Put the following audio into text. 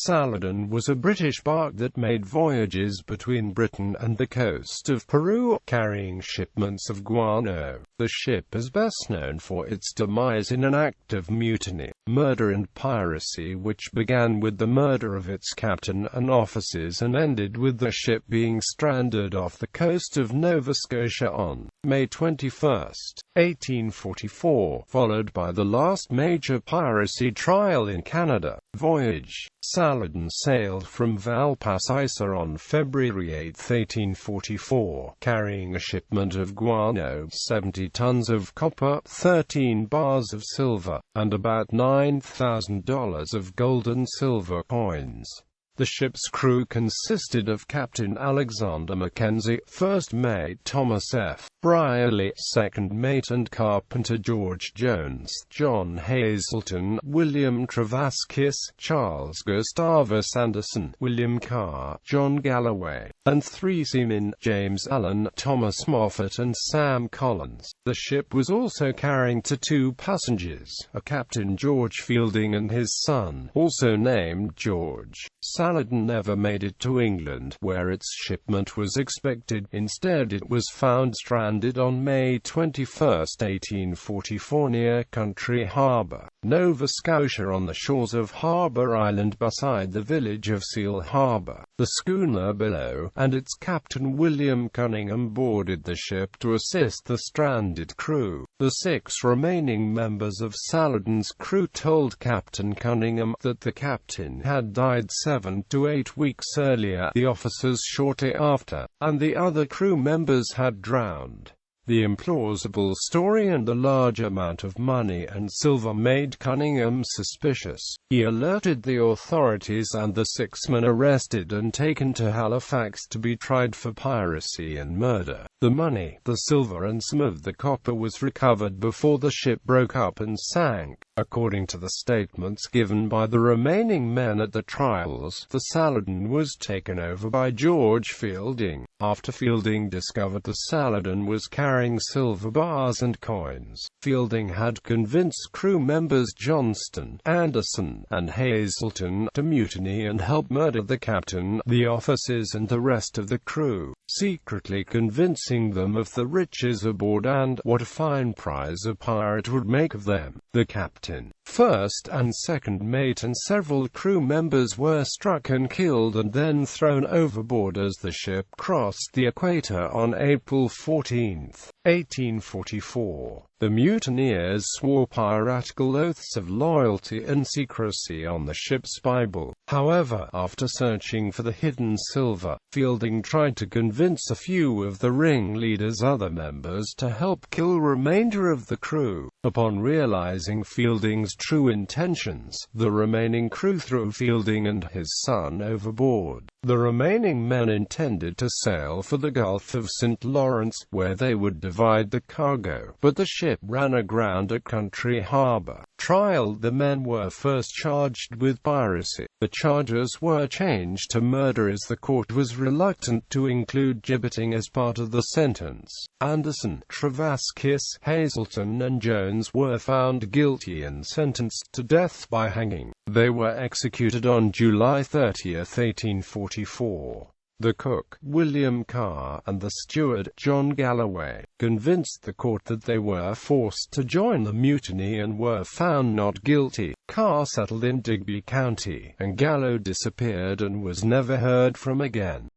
Saladin was a British barque that made voyages between Britain and the coast of Peru, carrying shipments of guano. The ship is best known for its demise in an act of mutiny, murder and piracy which began with the murder of its captain and officers and ended with the ship being stranded off the coast of Nova Scotia on May 21, 1844, followed by the last major piracy trial in Canada. Voyage. Saladin sailed from Valparaiso on February 8, 1844, carrying a shipment of guano, 70 tons of copper, 13 bars of silver, and about $9,000 of gold and silver coins. The ship's crew consisted of Captain Alexander Mackenzie, first mate Thomas F. Brierley, second mate and carpenter George Jones, John Hazelton, William Travaskis, Charles Gustavus Anderson, William Carr, John Galloway, and three seamen, James Allen, Thomas Moffat and Sam Collins. The ship was also carrying two passengers, a Captain George Fielding and his son, also named George. Saladin never made it to England, where its shipment was expected. Instead it was found stranded on May 21, 1844 near Country Harbour, Nova Scotia, on the shores of Harbour Island beside the village of Seal Harbour. The schooner Below and its captain William Cunningham boarded the ship to assist the stranded crew. The 6 remaining members of Saladin's crew told Captain Cunningham that the captain had died 7 to 8 weeks earlier, the officers shortly after, and the other crew members had drowned. The implausible story and the large amount of money and silver made Cunningham suspicious. He alerted the authorities and the 6 men arrested and taken to Halifax to be tried for piracy and murder. The money, the silver and some of the copper was recovered before the ship broke up and sank. According to the statements given by the remaining men at the trials, the Saladin was taken over by George Fielding. After Fielding discovered the Saladin was carrying silver bars and coins, Fielding had convinced crew members Johnston, Anderson, and Hazelton to mutiny and help murder the captain, the officers and the rest of the crew, secretly convincing them of the riches aboard and what a fine prize a pirate would make of them. The captain, first and second mate and several crew members were struck and killed and then thrown overboard as the ship crossed the equator on April 14, 1844. The mutineers swore piratical oaths of loyalty and secrecy on the ship's Bible. However, after searching for the hidden silver, Fielding tried to convince a few of the ringleaders' other members to help kill remainder of the crew. Upon realizing Fielding's true intentions, the remaining crew threw Fielding and his son overboard. The remaining men intended to sail for the Gulf of St. Lawrence, where they would divide the cargo, but the ship ran aground at Country Harbour. Trial. The men were first charged with piracy. The charges were changed to murder as the court was reluctant to include gibbeting as part of the sentence. Anderson, Travaskis, Hazelton and Jones were found guilty and sentenced to death by hanging. They were executed on July 30, 1844. The cook, William Carr, and the steward, John Galloway, convinced the court that they were forced to join the mutiny and were found not guilty. Carr settled in Digby County, and Gallo disappeared and was never heard from again.